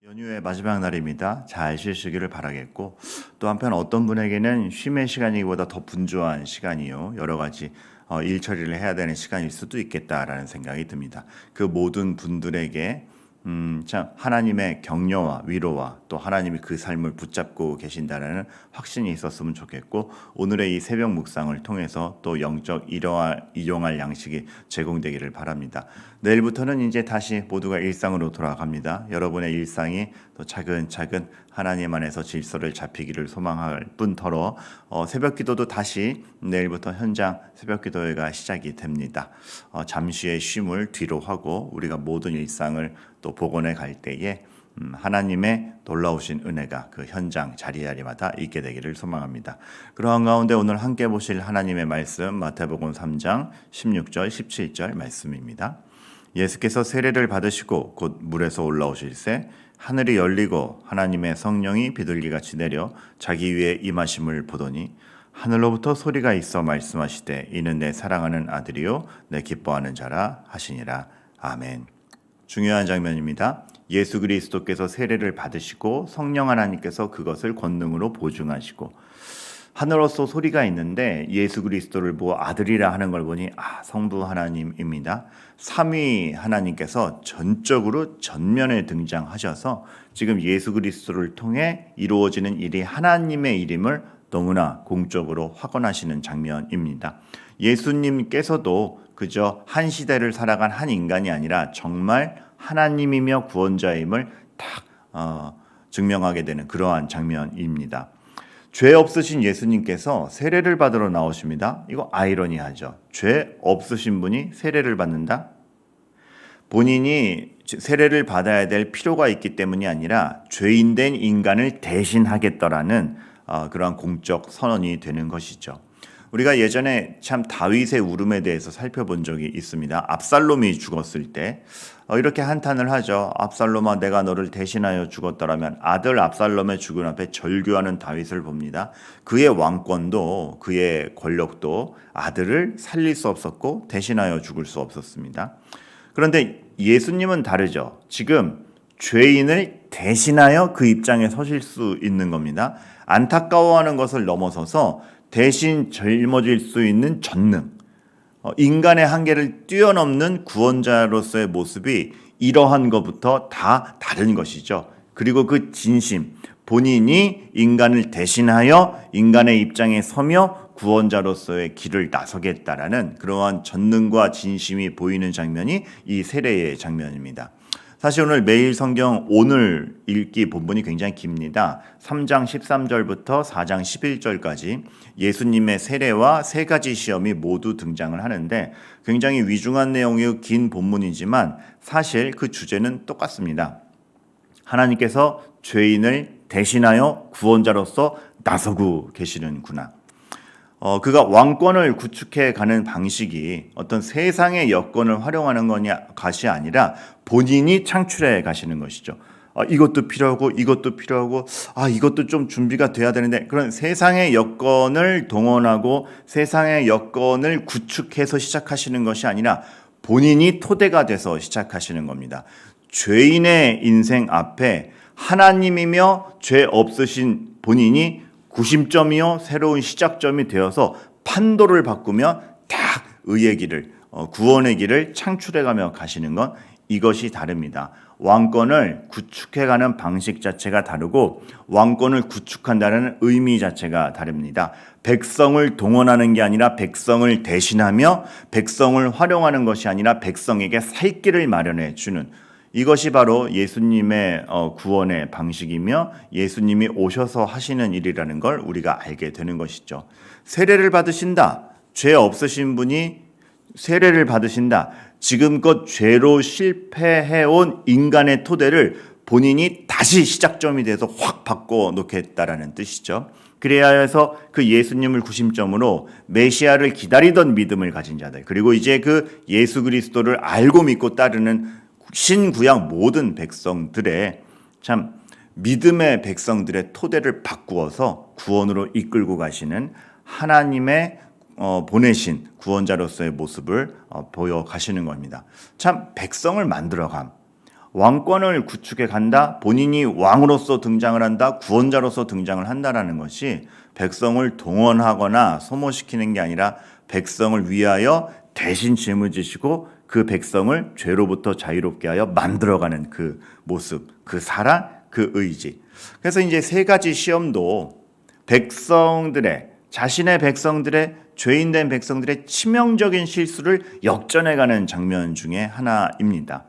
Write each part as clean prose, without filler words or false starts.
연휴의 마지막 날입니다. 잘 쉬시기를 바라겠고 또 한편 어떤 분에게는 쉼의 시간이보다 더 분주한 시간이요. 여러 가지 일 처리를 해야 되는 시간일 수도 있겠다라는 생각이 듭니다. 그 모든 분들에게 참 하나님의 격려와 위로와 또 하나님이 그 삶을 붙잡고 계신다는 확신이 있었으면 좋겠고 오늘의 이 새벽 묵상을 통해서 또 영적 일용할 양식이 제공되기를 바랍니다. 내일부터는 이제 다시 모두가 일상으로 돌아갑니다. 여러분의 일상이 또 차근차근 하나님 안에서 질서를 잡히기를 소망할 뿐더러 새벽 기도도 다시 내일부터 현장 새벽 기도회가 시작이 됩니다. 잠시의 쉼을 뒤로 하고 우리가 모든 일상을 또 복원해 갈 때에 하나님의 놀라우신 은혜가 그 현장 자리자리마다 있게 되기를 소망합니다. 그러한 가운데 오늘 함께 보실 하나님의 말씀 마태복음 3장 16절 17절 말씀입니다. 예수께서 세례를 받으시고 곧 물에서 올라오실새 하늘이 열리고 하나님의 성령이 비둘기같이 내려 자기 위에 임하심을 보더니 하늘로부터 소리가 있어 말씀하시되 이는 내 사랑하는 아들이요 내 기뻐하는 자라 하시니라. 아멘. 중요한 장면입니다. 예수 그리스도께서 세례를 받으시고 성령 하나님께서 그것을 권능으로 보증하시고 하늘로서 소리가 있는데 예수 그리스도를 보고 아들이라 하는 걸 보니 성부 하나님입니다. 삼위 하나님께서 전적으로 전면에 등장하셔서 지금 예수 그리스도를 통해 이루어지는 일이 하나님의 일임을 너무나 공적으로 확언하시는 장면입니다. 예수님께서도 그저 한 시대를 살아간 한 인간이 아니라 정말 하나님이며 구원자임을 딱 증명하게 되는 그러한 장면입니다. 죄 없으신 예수님께서 세례를 받으러 나오십니다. 이거 아이러니하죠. 죄 없으신 분이 세례를 받는다? 본인이 세례를 받아야 될 필요가 있기 때문이 아니라 죄인된 인간을 대신하겠더라는 그러한 공적 선언이 되는 것이죠. 우리가 예전에 참 다윗의 울음에 대해서 살펴본 적이 있습니다. 압살롬이 죽었을 때 이렇게 한탄을 하죠. 압살롬아 내가 너를 대신하여 죽었더라면. 아들 압살롬의 죽음 앞에 절규하는 다윗을 봅니다. 그의 왕권도 그의 권력도 아들을 살릴 수 없었고 대신하여 죽을 수 없었습니다. 그런데 예수님은 다르죠. 지금 죄인을 대신하여 그 입장에 서실 수 있는 겁니다. 안타까워하는 것을 넘어서서 대신 짊어질 수 있는 전능, 인간의 한계를 뛰어넘는 구원자로서의 모습이 이러한 것부터 다 다른 것이죠. 그리고 그 진심, 본인이 인간을 대신하여 인간의 입장에 서며 구원자로서의 길을 나서겠다라는 그러한 전능과 진심이 보이는 장면이 이 세례의 장면입니다. 사실 오늘 매일 성경 오늘 읽기 본문이 굉장히 깁니다. 3장 13절부터 4장 11절까지 예수님의 세례와 세 가지 시험이 모두 등장을 하는데 굉장히 위중한 내용의 긴 본문이지만 사실 그 주제는 똑같습니다. 하나님께서 죄인을 대신하여 구원자로서 나서고 계시는구나. 그가 왕권을 구축해 가는 방식이 어떤 세상의 여건을 활용하는 것이 아니라 본인이 창출해 가시는 것이죠. 이것도 필요하고 이것도 필요하고 이것도 좀 준비가 돼야 되는데 그런 세상의 여건을 동원하고 세상의 여건을 구축해서 시작하시는 것이 아니라 본인이 토대가 돼서 시작하시는 겁니다. 죄인의 인생 앞에 하나님이며 죄 없으신 본인이 구심점이요 새로운 시작점이 되어서 판도를 바꾸며 딱 의의 길을 구원의 길을 창출해가며 가시는 건 이것이 다릅니다. 왕권을 구축해가는 방식 자체가 다르고 왕권을 구축한다는 의미 자체가 다릅니다. 백성을 동원하는 게 아니라 백성을 대신하며 백성을 활용하는 것이 아니라 백성에게 살 길을 마련해 주는 이것이 바로 예수님의 구원의 방식이며 예수님이 오셔서 하시는 일이라는 걸 우리가 알게 되는 것이죠. 세례를 받으신다. 죄 없으신 분이 세례를 받으신다. 지금껏 죄로 실패해온 인간의 토대를 본인이 다시 시작점이 돼서 확 바꿔놓겠다라는 뜻이죠. 그래야 해서 그 예수님을 구심점으로 메시아를 기다리던 믿음을 가진 자들 그리고 이제 그 예수 그리스도를 알고 믿고 따르는 신구약 모든 백성들의 참 믿음의 백성들의 토대를 바꾸어서 구원으로 이끌고 가시는 하나님의 보내신 구원자로서의 모습을 보여 가시는 겁니다. 참 백성을 만들어감 왕권을 구축해 간다. 본인이 왕으로서 등장을 한다. 구원자로서 등장을 한다라는 것이 백성을 동원하거나 소모시키는 게 아니라 백성을 위하여 대신 짐을 지시고 그 백성을 죄로부터 자유롭게 하여 만들어가는 그 모습, 그 사랑, 그 의지. 그래서 이제 세 가지 시험도 자신의 백성들의 죄인된 백성들의 치명적인 실수를 역전해가는 장면 중에 하나입니다.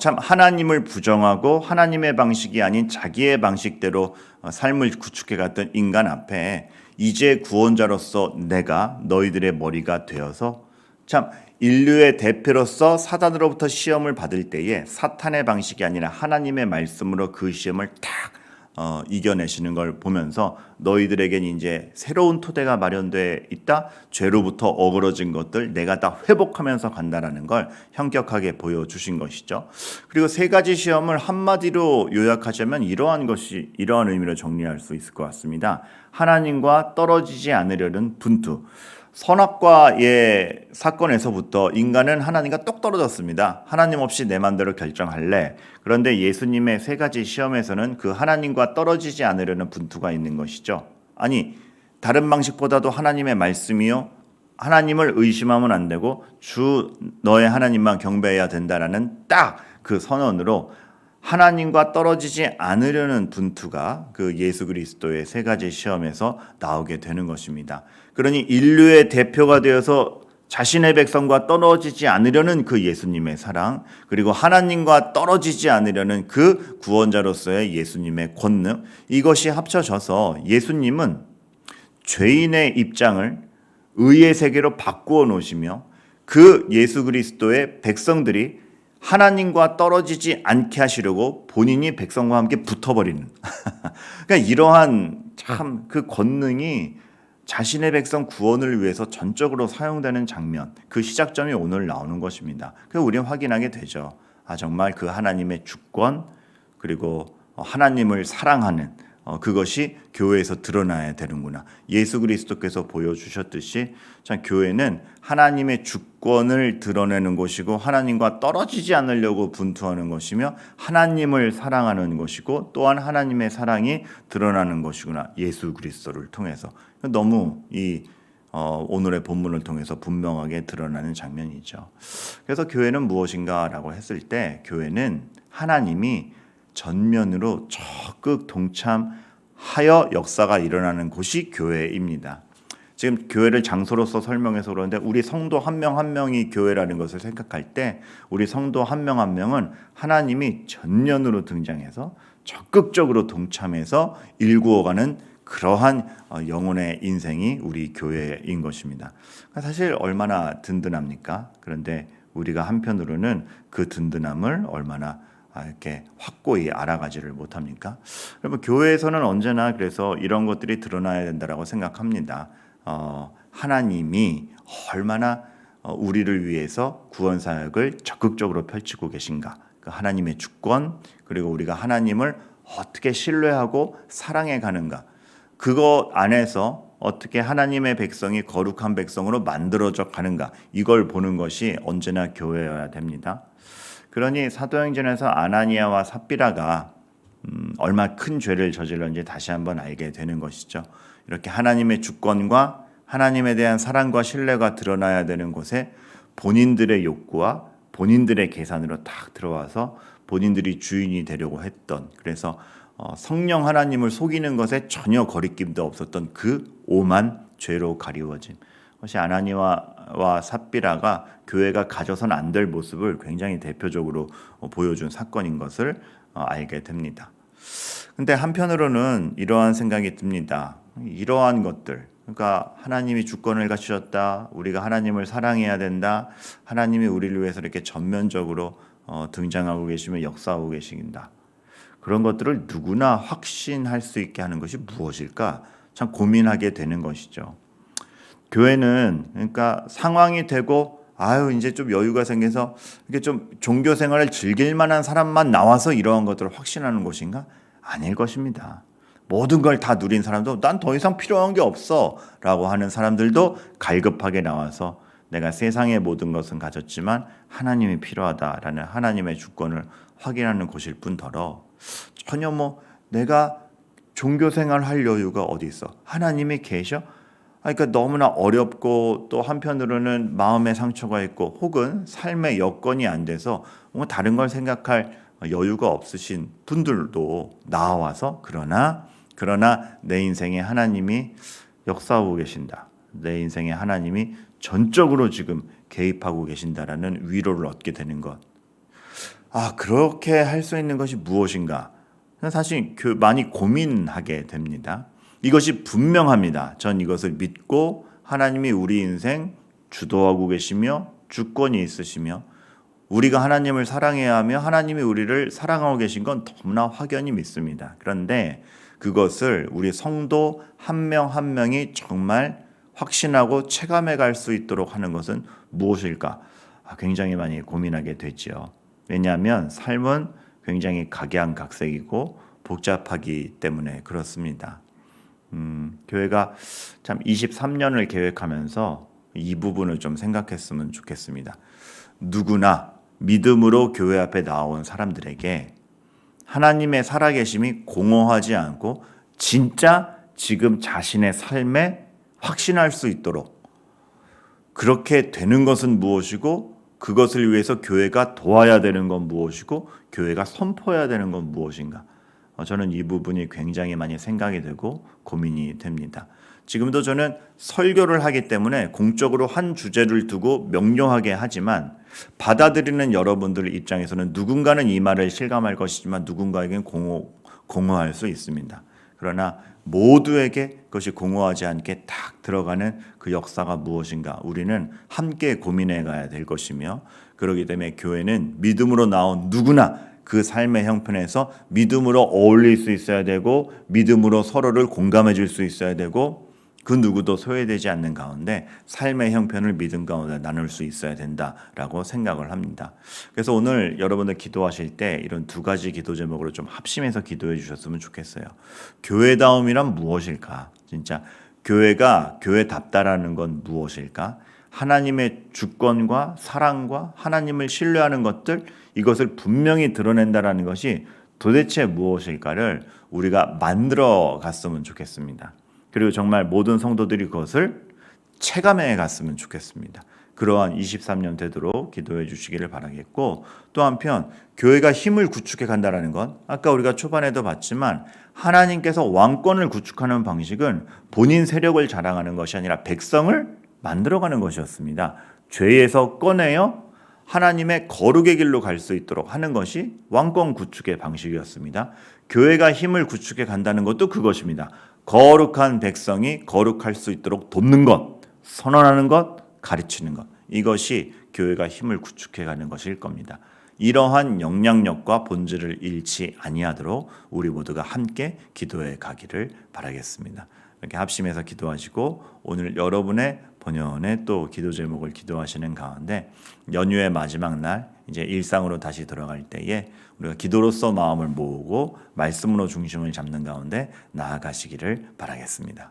참 하나님을 부정하고 하나님의 방식이 아닌 자기의 방식대로 삶을 구축해갔던 인간 앞에 이제 구원자로서 내가 너희들의 머리가 되어서 참 인류의 대표로서 사단으로부터 시험을 받을 때에 사탄의 방식이 아니라 하나님의 말씀으로 그 시험을 딱 이겨내시는 걸 보면서 너희들에겐 이제 새로운 토대가 마련돼 있다. 죄로부터 어그러진 것들 내가 다 회복하면서 간다라는 걸 현격하게 보여주신 것이죠. 그리고 세 가지 시험을 한마디로 요약하자면 이러한 의미로 정리할 수 있을 것 같습니다. 하나님과 떨어지지 않으려는 분투. 선악과의 사건에서부터 인간은 하나님과 똑 떨어졌습니다. 하나님 없이 내 맘대로 결정할래. 그런데 예수님의 세 가지 시험에서는 그 하나님과 떨어지지 않으려는 분투가 있는 것이죠. 아니, 다른 방식보다도 하나님의 말씀이요. 하나님을 의심하면 안 되고 주 너의 하나님만 경배해야 된다라는 딱 그 선언으로 하나님과 떨어지지 않으려는 분투가 그 예수 그리스도의 세 가지 시험에서 나오게 되는 것입니다. 그러니 인류의 대표가 되어서 자신의 백성과 떨어지지 않으려는 그 예수님의 사랑, 그리고 하나님과 떨어지지 않으려는 그 구원자로서의 예수님의 권능, 이것이 합쳐져서 예수님은 죄인의 입장을 의의 세계로 바꾸어 놓으시며 그 예수 그리스도의 백성들이 하나님과 떨어지지 않게 하시려고 본인이 백성과 함께 붙어버리는 그러니까 이러한 참 그 권능이 자신의 백성 구원을 위해서 전적으로 사용되는 장면, 그 시작점이 오늘 나오는 것입니다. 그래서 우리는 확인하게 되죠. 정말 그 하나님의 주권, 그리고 하나님을 사랑하는 그것이 교회에서 드러나야 되는구나. 예수 그리스도께서 보여주셨듯이 참 교회는 하나님의 주권을 드러내는 곳이고 하나님과 떨어지지 않으려고 분투하는 것이며 하나님을 사랑하는 것이고 또한 하나님의 사랑이 드러나는 것이구나. 예수 그리스도를 통해서. 너무 오늘의 본문을 통해서 분명하게 드러나는 장면이죠. 그래서 교회는 무엇인가라고 했을 때 교회는 하나님이 전면으로 적극 동참하여 역사가 일어나는 곳이 교회입니다. 지금 교회를 장소로서 설명해서 그러는데 우리 성도 한 명 한 명이 교회라는 것을 생각할 때 우리 성도 한 명 한 명은 하나님이 전면으로 등장해서 적극적으로 동참해서 일구어가는 그러한 영혼의 인생이 우리 교회인 것입니다. 사실 얼마나 든든합니까? 그런데 우리가 한편으로는 그 든든함을 얼마나 이렇게 확고히 알아가지를 못합니까? 여러분 교회에서는 언제나 그래서 이런 것들이 드러나야 된다라고 생각합니다. 하나님이 얼마나 우리를 위해서 구원 사역을 적극적으로 펼치고 계신가? 그 하나님의 주권 그리고 우리가 하나님을 어떻게 신뢰하고 사랑해 가는가? 그것 안에서 어떻게 하나님의 백성이 거룩한 백성으로 만들어져 가는가? 이걸 보는 것이 언제나 교회여야 됩니다. 그러니 사도행전에서 아나니아와 삽비라가 얼마나 큰 죄를 저질렀는지 다시 한번 알게 되는 것이죠. 이렇게 하나님의 주권과 하나님에 대한 사랑과 신뢰가 드러나야 되는 곳에 본인들의 욕구와 본인들의 계산으로 딱 들어와서 본인들이 주인이 되려고 했던, 그래서 성령 하나님을 속이는 것에 전혀 거리낌도 없었던 그 오만 죄로 가리워짐. 그것이 아나니아와 삽비라가 교회가 가져서는 안 될 모습을 굉장히 대표적으로 보여준 사건인 것을 알게 됩니다. 근데 한편으로는 이러한 생각이 듭니다. 이러한 것들, 그러니까 하나님이 주권을 갖추셨다, 우리가 하나님을 사랑해야 된다, 하나님이 우리를 위해서 이렇게 전면적으로 등장하고 계시며 역사하고 계신다. 그런 것들을 누구나 확신할 수 있게 하는 것이 무엇일까? 참 고민하게 되는 것이죠. 교회는 그러니까 상황이 되고 이제 좀 여유가 생겨서 이게 좀 종교 생활을 즐길 만한 사람만 나와서 이러한 것들을 확신하는 것인가? 아닐 것입니다. 모든 걸 다 누린 사람도 난 더 이상 필요한 게 없어 라고 하는 사람들도 갈급하게 나와서 내가 세상의 모든 것은 가졌지만 하나님이 필요하다라는 하나님의 주권을 확인하는 곳일 뿐더러 전혀 내가 종교 생활할 여유가 어디 있어? 하나님이 계셔? 그러니까 너무나 어렵고 또 한편으로는 마음의 상처가 있고 혹은 삶의 여건이 안 돼서 다른 걸 생각할 여유가 없으신 분들도 나와서 그러나 내 인생에 하나님이 역사하고 계신다. 내 인생에 하나님이 전적으로 지금 개입하고 계신다라는 위로를 얻게 되는 것. 그렇게 할 수 있는 것이 무엇인가? 사실 많이 고민하게 됩니다. 이것이 분명합니다. 전 이것을 믿고 하나님이 우리 인생 주도하고 계시며 주권이 있으시며 우리가 하나님을 사랑해야 하며 하나님이 우리를 사랑하고 계신 건 너무나 확연히 믿습니다. 그런데 그것을 우리 성도 한 명 한 명이 정말 확신하고 체감해 갈 수 있도록 하는 것은 무엇일까? 굉장히 많이 고민하게 되죠. 왜냐하면 삶은 굉장히 각양각색이고 복잡하기 때문에 그렇습니다. 교회가 참 23년을 계획하면서 이 부분을 좀 생각했으면 좋겠습니다. 누구나 믿음으로 교회 앞에 나온 사람들에게 하나님의 살아계심이 공허하지 않고 진짜 지금 자신의 삶에 확신할 수 있도록 그렇게 되는 것은 무엇이고 그것을 위해서 교회가 도와야 되는 건 무엇이고 교회가 선포해야 되는 건 무엇인가? 저는 이 부분이 굉장히 많이 생각이 되고 고민이 됩니다. 지금도 저는 설교를 하기 때문에 공적으로 한 주제를 두고 명료하게 하지만 받아들이는 여러분들 입장에서는 누군가는 이 말을 실감할 것이지만 누군가에겐 공허할 수 있습니다. 그러나 모두에게 그것이 공허하지 않게 딱 들어가는 그 역사가 무엇인가 우리는 함께 고민해 가야 될 것이며 그렇기 때문에 교회는 믿음으로 나온 누구나 그 삶의 형편에서 믿음으로 어울릴 수 있어야 되고 믿음으로 서로를 공감해 줄 수 있어야 되고 그 누구도 소외되지 않는 가운데 삶의 형편을 믿음 가운데 나눌 수 있어야 된다라고 생각을 합니다. 그래서 오늘 여러분들 기도하실 때 이런 두 가지 기도 제목으로 좀 합심해서 기도해 주셨으면 좋겠어요. 교회다움이란 무엇일까? 진짜 교회가 교회답다라는 건 무엇일까? 하나님의 주권과 사랑과 하나님을 신뢰하는 것들 이것을 분명히 드러낸다라는 것이 도대체 무엇일까를 우리가 만들어 갔으면 좋겠습니다. 그리고 정말 모든 성도들이 그것을 체감해 갔으면 좋겠습니다. 그러한 23년 되도록 기도해 주시기를 바라겠고 또 한편 교회가 힘을 구축해 간다는 건 아까 우리가 초반에도 봤지만 하나님께서 왕권을 구축하는 방식은 본인 세력을 자랑하는 것이 아니라 백성을 만들어가는 것이었습니다. 죄에서 꺼내어 하나님의 거룩의 길로 갈 수 있도록 하는 것이 왕권 구축의 방식이었습니다. 교회가 힘을 구축해 간다는 것도 그것입니다. 거룩한 백성이 거룩할 수 있도록 돕는 것, 선언하는 것, 가르치는 것. 이것이 교회가 힘을 구축해 가는 것일 겁니다. 이러한 영향력과 본질을 잃지 아니하도록 우리 모두가 함께 기도해 가기를 바라겠습니다. 이렇게 합심해서 기도하시고 오늘 여러분의 본연의 또 기도 제목을 기도하시는 가운데 연휴의 마지막 날 이제 일상으로 다시 돌아갈 때에 우리가 기도로서 마음을 모으고 말씀으로 중심을 잡는 가운데 나아가시기를 바라겠습니다.